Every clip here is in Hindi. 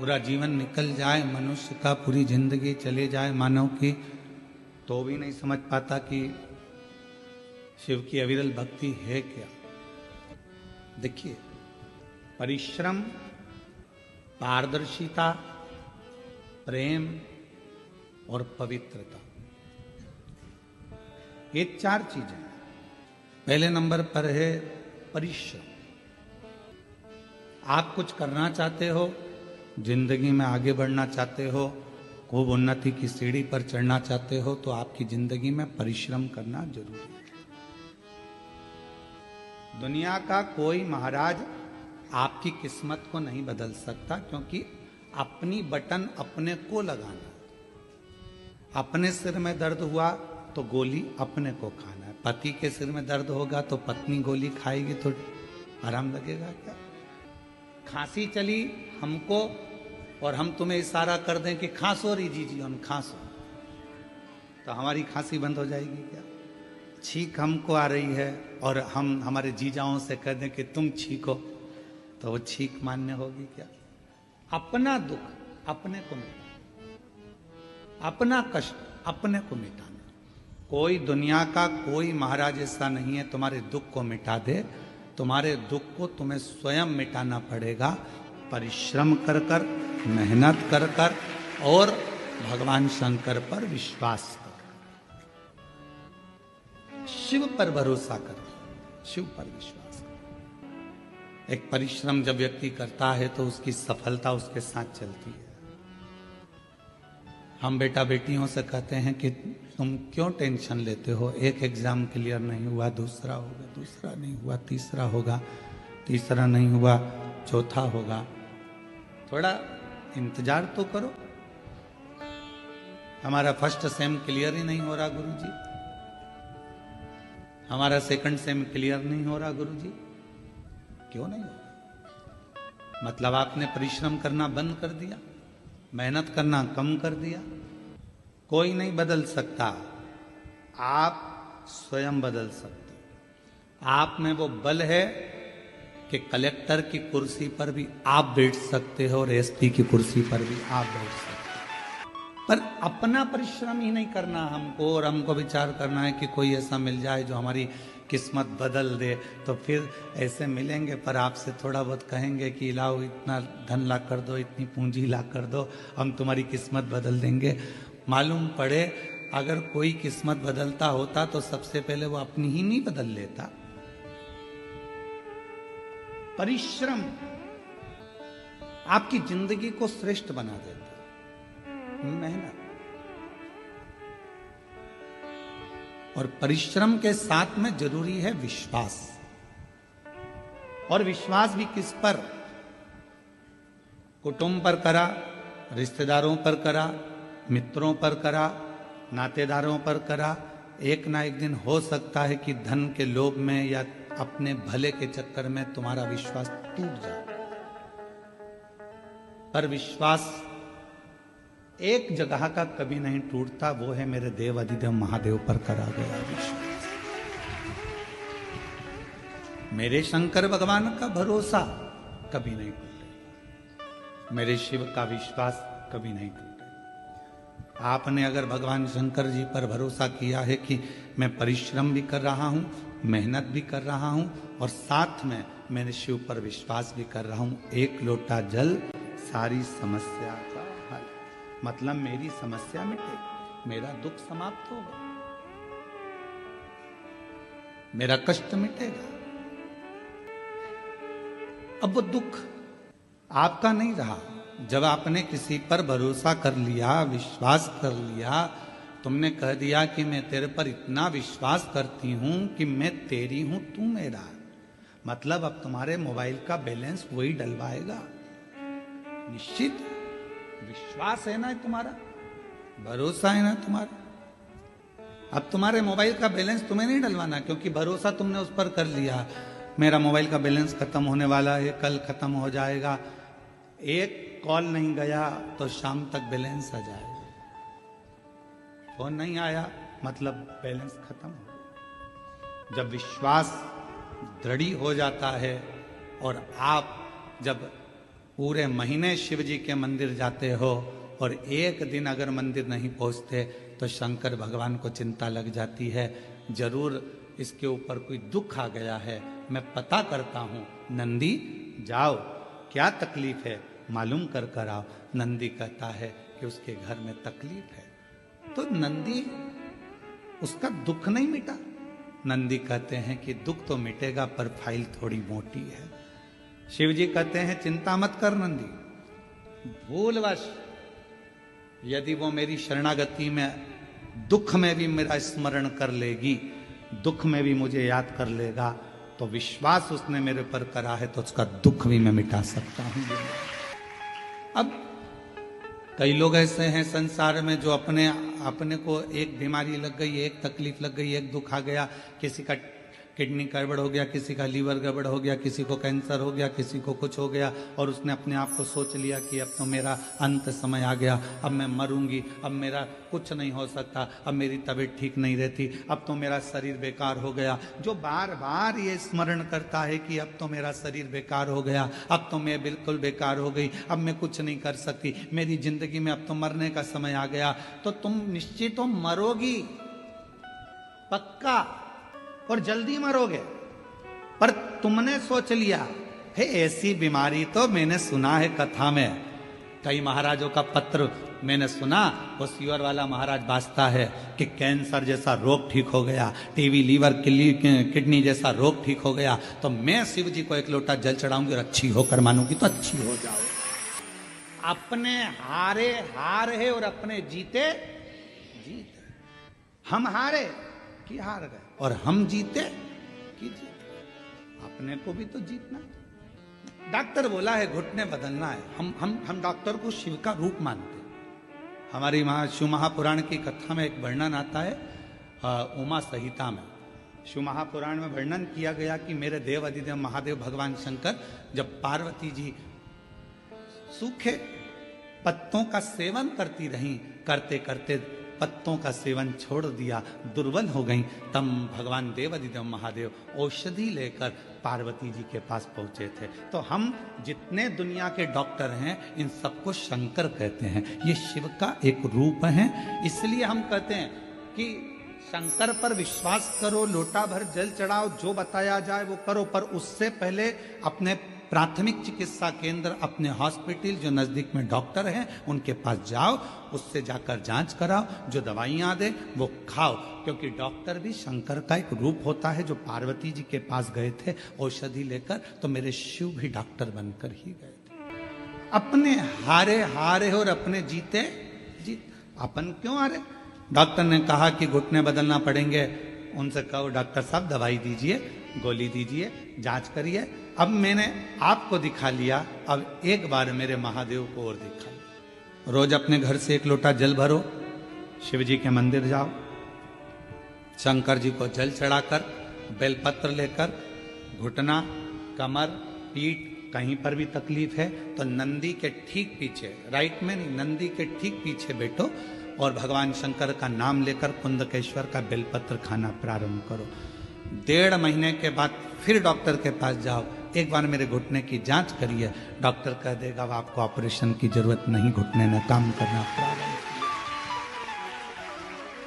पूरा जीवन निकल जाए मनुष्य का, पूरी जिंदगी चले जाए मानव की, तो भी नहीं समझ पाता कि शिव की अविरल भक्ति है क्या। देखिए, परिश्रम, पारदर्शिता, प्रेम और पवित्रता, ये 4 चीजें। पहले नंबर पर है परिश्रम। आप कुछ करना चाहते हो, जिंदगी में आगे बढ़ना चाहते हो, खूब उन्नति की सीढ़ी पर चढ़ना चाहते हो, तो आपकी जिंदगी में परिश्रम करना जरूरी है। दुनिया का कोई महाराज आपकी किस्मत को नहीं बदल सकता, क्योंकि अपनी बटन अपने को लगाना। अपने सिर में दर्द हुआ तो गोली अपने को खाना है। पति के सिर में दर्द होगा तो पत्नी गोली खाएगी तो आराम लगेगा क्या? खांसी चली हमको और हम तुम्हें इशारा कर दें कि खांसो री जी हम खांसो, तो हमारी खांसी बंद हो जाएगी क्या? छींक हमको आ रही है और हम हमारे जीजाओं से कह दें कि तुम छींको, तो वो छींक मान्य होगी क्या? अपना दुख अपने को मिटाना, अपना कष्ट अपने को मिटाना। कोई दुनिया का कोई महाराज ऐसा नहीं है तुम्हारे दुख को मिटा दे। तुम्हारे दुख को तुम्हें स्वयं मिटाना पड़ेगा, परिश्रम कर कर, मेहनत कर कर और भगवान शंकर पर विश्वास कर, शिव पर भरोसा कर, शिव पर विश्वास कर। एक परिश्रम जब व्यक्ति करता है तो उसकी सफलता उसके साथ चलती है। हम बेटा बेटियों से कहते हैं कि तुम क्यों टेंशन लेते हो, एक एग्जाम क्लियर नहीं हुआ, दूसरा होगा, दूसरा नहीं हुआ, तीसरा होगा, तीसरा नहीं हुआ, चौथा होगा। थोड़ा इंतजार तो करो। हमारा फर्स्ट सेम क्लियर ही नहीं हो रहा गुरुजी, हमारा सेकंड सेम क्लियर नहीं हो रहा गुरुजी। क्यों नहीं हो रहा? मतलब आपने परिश्रम करना बंद कर दिया, मेहनत करना कम कर दिया। कोई नहीं बदल सकता, आप स्वयं बदल सकते। आप में वो बल है कि कलेक्टर की कुर्सी पर भी आप बैठ सकते हो और एसपी की कुर्सी पर भी आप बैठ सकते हो। पर अपना परिश्रम ही नहीं करना हमको, और हमको विचार करना है कि कोई ऐसा मिल जाए जो हमारी किस्मत बदल दे, तो फिर ऐसे मिलेंगे पर आपसे थोड़ा बहुत कहेंगे कि लाओ इतना धन ला कर दो, इतनी पूंजी ला कर दो, हम तुम्हारी किस्मत बदल देंगे। मालूम पड़े अगर कोई किस्मत बदलता होता तो सबसे पहले वो अपनी ही नहीं बदल लेता। परिश्रम आपकी जिंदगी को श्रेष्ठ बना देता, मेहनत। और परिश्रम के साथ में जरूरी है विश्वास। और विश्वास भी किस पर? कुटुंब पर करा, रिश्तेदारों पर करा, मित्रों पर करा, नातेदारों पर करा। एक ना एक दिन हो सकता है कि धन के लोभ में या अपने भले के चक्कर में तुम्हारा विश्वास टूट जाए। पर विश्वास एक जगह का कभी नहीं टूटता, वो है मेरे देव अधिदेव महादेव पर करा गया विश्वास। मेरे शंकर भगवान का भरोसा कभी नहीं टूटेगा, मेरे शिव का विश्वास कभी नहीं टूटेगा। आपने अगर भगवान शंकर जी पर भरोसा किया है कि मैं परिश्रम भी कर रहा हूं, मेहनत भी कर रहा हूं और साथ में मैंने शिव पर विश्वास भी कर रहा हूं, एक लोटा जल सारी समस्या का हल। मतलब मेरी समस्या मिटेगी, मेरा दुख समाप्त होगा, मेरा कष्ट मिटेगा। अब वो दुख आपका नहीं रहा। जब आपने किसी पर भरोसा कर लिया, विश्वास कर लिया, तुमने कह दिया कि मैं तेरे पर इतना विश्वास करती हूं कि मैं तेरी हूं, तू मेरा, मतलब अब तुम्हारे मोबाइल का बैलेंस वही डलवाएगा। निश्चित विश्वास है ना तुम्हारा, भरोसा है ना तुम्हारा। अब तुम्हारे मोबाइल का बैलेंस तुम्हें नहीं डलवाना, क्योंकि भरोसा तुमने उस पर कर लिया। मेरा मोबाइल का बैलेंस खत्म होने वाला है, कल खत्म हो जाएगा, एक कॉल नहीं गया तो शाम तक बैलेंस आ जाएगा। फोन नहीं आया मतलब बैलेंस खत्म हो गया। जब विश्वास दृढ़ हो जाता है और आप जब पूरे महीने शिव जी के मंदिर जाते हो और एक दिन अगर मंदिर नहीं पहुंचते तो शंकर भगवान को चिंता लग जाती है, जरूर इसके ऊपर कोई दुख आ गया है, मैं पता करता हूं। नंदी जाओ, क्या तकलीफ है मालूम कर कर आओ। नंदी कहता है कि उसके घर में तकलीफ है। तो नंदी, उसका दुख नहीं मिटा। नंदी कहते हैं कि दुख तो मिटेगा पर फाइल थोड़ी मोटी है। शिव जी कहते हैं चिंता मत कर नंदी, भूलवश यदि वो मेरी शरणागति में दुख में भी मेरा स्मरण कर लेगी, दुख में भी मुझे याद कर लेगा, तो विश्वास उसने मेरे पर करा है तो उसका दुख भी मैं मिटा सकता हूं। अब कई लोग ऐसे हैं संसार में जो अपने को एक बीमारी लग गई, एक तकलीफ लग गई, एक दुख आ गया, किसी का किडनी गड़बड़ हो गया, किसी का लीवर गड़बड़ हो गया, किसी को कैंसर हो गया, किसी को कुछ हो गया, और उसने अपने आप को सोच लिया कि अब तो मेरा अंत समय आ गया, अब मैं मरूंगी, अब मेरा कुछ नहीं हो सकता, अब मेरी तबीयत ठीक नहीं रहती, अब तो मेरा शरीर बेकार हो गया। जो बार बार ये स्मरण करता है कि अब तो मेरा शरीर बेकार हो गया, अब तो मैं बिल्कुल बेकार हो गई, अब मैं कुछ नहीं कर सकती, मेरी जिंदगी में अब तो मरने का समय आ गया, तो तुम निश्चित तो मरोगी, पक्का, और जल्दी मरोगे। पर तुमने सोच लिया है ऐसी बीमारी तो मैंने सुना है कथा में, कई महाराजों का पत्र मैंने सुना, वो सीवर वाला महाराज बाजता है कि कैंसर जैसा रोग ठीक हो गया, टीवी लीवर किडनी जैसा रोग ठीक हो गया, तो मैं शिव जी को एक लोटा जल चढ़ाऊंगी और अच्छी होकर मानूंगी तो अच्छी हो जाओ। अपने हारे हार है और अपने जीते जीत। हम हारे कि हार गए और हम जीते कि जीत। अपने को भी तो जीतना। डॉक्टर बोला है घुटने बदलना है, हम डॉक्टर को शिव का रूप मानते हैं। हमारी शिव महापुराण की कथा में एक वर्णन आता है, उमा संहिता में शिव महापुराण में वर्णन किया गया कि मेरे देव अधिदेव महादेव भगवान शंकर जब पार्वती जी सूखे पत्तों का सेवन करती रहीं, करते करते पत्तों का सेवन छोड़ दिया, दुर्बल हो गई, तब भगवान देव अधिदेव महादेव औषधि लेकर पार्वती जी के पास पहुंचे थे। तो हम जितने दुनिया के डॉक्टर हैं इन सबको शंकर कहते हैं, ये शिव का एक रूप है। इसलिए हम कहते हैं कि शंकर पर विश्वास करो, लोटा भर जल चढ़ाओ, जो बताया जाए वो करो, पर उससे पहले अपने प्राथमिक चिकित्सा केंद्र, अपने हॉस्पिटल जो नजदीक में डॉक्टर हैं उनके पास जाओ, उससे जाकर जांच कराओ, जो दवाइयां दे वो खाओ, क्योंकि डॉक्टर भी शंकर का एक रूप होता है। जो पार्वती जी के पास गए थे औषधि लेकर, तो मेरे शिव भी डॉक्टर बनकर ही गए थे। अपने हारे हारे और अपने जीते जीत। अपन क्यों हारे? डॉक्टर ने कहा कि घुटने बदलना पड़ेंगे, उनसे कहो डॉक्टर साहब दवाई दीजिए, गोली दीजिए, जांच करिए। अब मैंने आपको दिखा लिया, अब एक बार मेरे महादेव को और दिखा लिया। रोज अपने घर से एक लोटा जल भरो, शिव जी के मंदिर जाओ, शंकर जी को जल चढ़ाकर, बेलपत्र लेकर, घुटना, कमर, पीठ कहीं पर भी तकलीफ है तो नंदी के ठीक पीछे, राइट में नहीं, नंदी के ठीक पीछे बैठो और भगवान शंकर का नाम लेकर कुंदकेश्वर का बेलपत्र खाना प्रारंभ करो। 1.5 महीने के बाद फिर डॉक्टर के पास जाओ, एक बार मेरे घुटने की जांच करिए, डॉक्टर कह देगा आपको ऑपरेशन की जरूरत नहीं, घुटने ने काम करना प्रारंभ किया।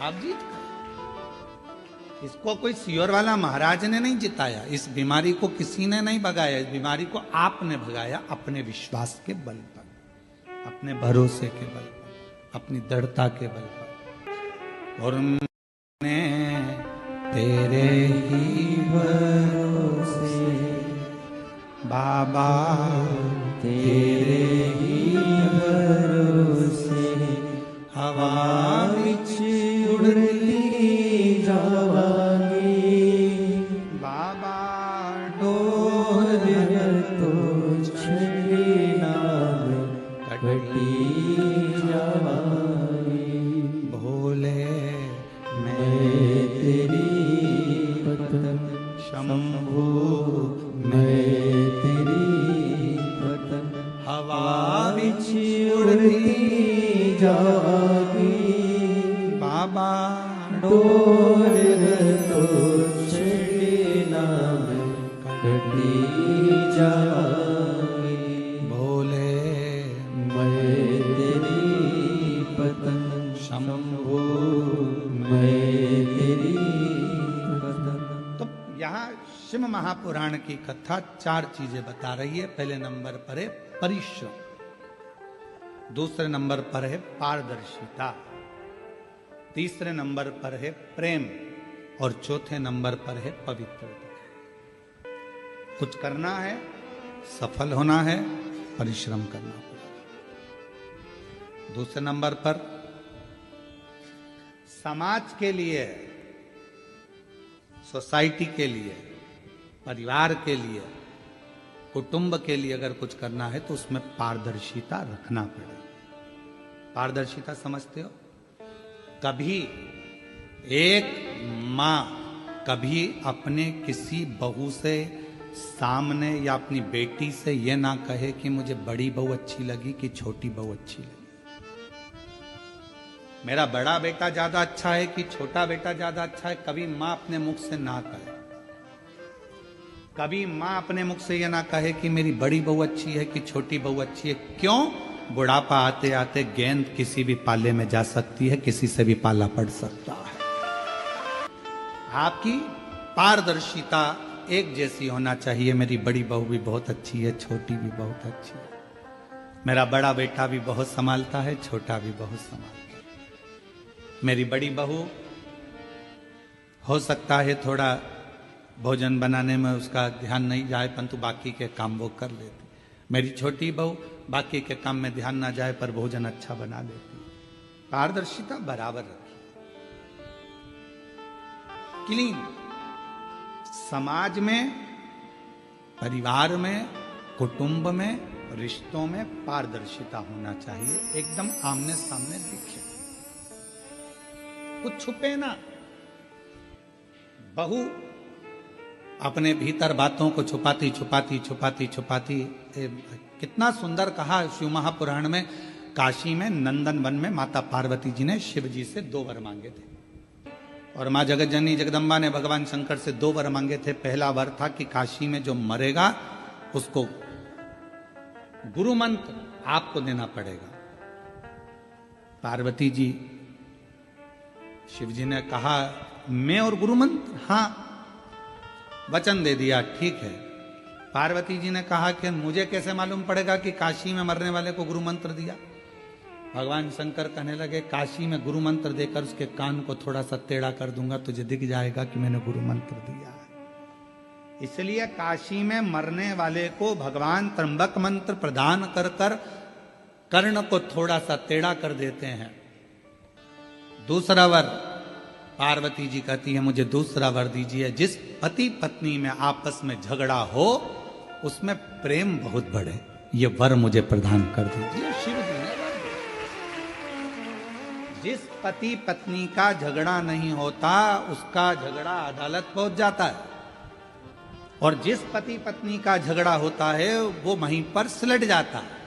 आप जीत गए। इसको कोई सियोर वाला महाराज ने नहीं जिताया, इस बीमारी को किसी ने नहीं भगाया, इस बीमारी को आपने भगाया अपने विश्वास के बल पर, अपने भरोसे के बल पर, अपनी दृढ़ता के बल पर। और तेरे ही भरोसे बाबा, तेरे ही भरोसे हवा विच उड़ती जावांगी, बाबा डोर तो छड़ना कटी जावांगी। भोले मैं तेरी पतन, शंभू मैं तेरी पतन, हवा विच उड़ती जागी, बाबा डोर तो छड़ना कटी जागी। भोले शिव महापुराण की कथा 4 चीजें बता रही है। पहले नंबर पर है परिश्रम, दूसरे नंबर पर है पारदर्शिता, तीसरे नंबर पर है प्रेम और चौथे नंबर पर है पवित्रता। कुछ करना है, सफल होना है, परिश्रम करना पड़ेगा। दूसरे नंबर पर समाज के लिए, सोसाइटी के लिए, परिवार के लिए, कुटुंब के लिए अगर कुछ करना है तो उसमें पारदर्शिता रखना पड़ेगा। पारदर्शिता समझते हो? कभी एक मां कभी अपने किसी बहू से सामने या अपनी बेटी से यह ना कहे कि मुझे बड़ी बहू अच्छी लगी कि छोटी बहू अच्छी लगी, मेरा बड़ा बेटा ज्यादा अच्छा है कि छोटा बेटा ज्यादा अच्छा है। कभी मां अपने मुख से ना कहे, कभी मां अपने मुख से यह ना कहे कि मेरी बड़ी बहू अच्छी है कि छोटी बहू अच्छी है। क्यों? बुढ़ापा आते आते गेंद किसी भी पाले में जा सकती है, किसी से भी पाला पड़ सकता है। आपकी पारदर्शिता एक जैसी होना चाहिए। मेरी बड़ी बहू भी बहुत अच्छी है, छोटी भी बहुत अच्छी है, मेरा बड़ा बेटा भी बहुत संभालता है, छोटा भी बहुत संभालता है। मेरी बड़ी बहू हो सकता है थोड़ा भोजन बनाने में उसका ध्यान नहीं जाए, परंतु बाकी के काम वो कर लेती। मेरी छोटी बहू बाकी के काम में ध्यान ना जाए पर भोजन अच्छा बना देती। पारदर्शिता बराबर रखी। क्लीन समाज में, परिवार में, कुटुंब में, रिश्तों में पारदर्शिता होना चाहिए। एकदम आमने सामने दिखे, कुछ छुपे ना। बहू अपने भीतर बातों को छुपाती छुपाती छुपाती छुपाती, कितना सुंदर कहा शिव महापुराण में। काशी में नंदन वन में माता पार्वती जी ने शिव जी से 2 वर मांगे थे और मां जगत जननी जगदम्बा ने भगवान शंकर से 2 वर मांगे थे। पहला वर था कि काशी में जो मरेगा उसको गुरु मंत्र आपको देना पड़ेगा। पार्वती जी, शिव जी ने कहा मैं और गुरु मंत्र? हाँ, वचन दे दिया, ठीक है। पार्वती जी ने कहा कि मुझे कैसे मालूम पड़ेगा कि काशी में मरने वाले को गुरु मंत्र दिया? भगवान शंकर कहने लगे काशी में गुरु मंत्र देकर उसके कान को थोड़ा सा टेढ़ा कर दूंगा, तुझे दिख जाएगा कि मैंने गुरु मंत्र दिया है। इसलिए काशी में मरने वाले को भगवान त्र्यंबक मंत्र प्रदान कर कर कर्ण को थोड़ा सा टेढ़ा कर देते हैं। दूसरा वर पार्वती जी कहती है मुझे दूसरा वर दीजिए, जिस पति पत्नी में आपस में झगड़ा हो उसमें प्रेम बहुत बढ़े, ये वर मुझे प्रदान कर दीजिए। शिव जी ने जिस पति पत्नी का झगड़ा नहीं होता उसका झगड़ा अदालत पहुंच जाता है, और जिस पति पत्नी का झगड़ा होता है वो वहीं पर सिलट जाता है,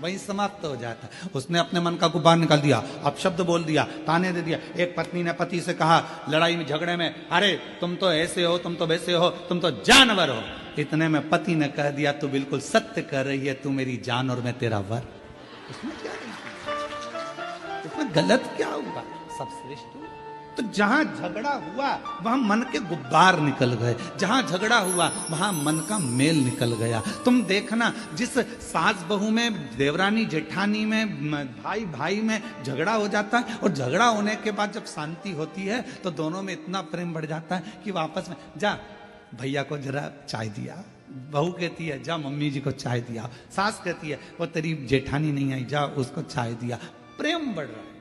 वहीं समाप्त हो जाता है। उसने अपने मन का गुब्बार निकाल दिया, अपशब्द बोल दिया, ताने दे दिया। एक पत्नी ने पति से कहा लड़ाई में झगड़े में, अरे तुम तो ऐसे हो, तुम तो वैसे हो, तुम तो जानवर हो। इतने में पति ने कह दिया तू बिल्कुल सत्य कर रही है, तू मेरी जान और मैं तेरा वर। उसमें क्या, इसमें गलत क्या हुआ? सब श्रेष्ठ हुआ। तो जहां झगड़ा हुआ वहां मन के गुब्बार निकल गए, जहां झगड़ा हुआ वहां मन का मेल निकल गया। तुम देखना जिस सास बहू में, देवरानी जेठानी में, भाई भाई में झगड़ा हो जाता है और झगड़ा होने के बाद जब शांति होती है तो दोनों में इतना प्रेम बढ़ जाता है कि वापस में जा भैया को जरा चाय दिया, बहू कहती है जा मम्मी जी को चाय दिया, सास कहती है वो तेरी जेठानी नहीं आई जा उसको चाय दिया। प्रेम बढ़ रहा है।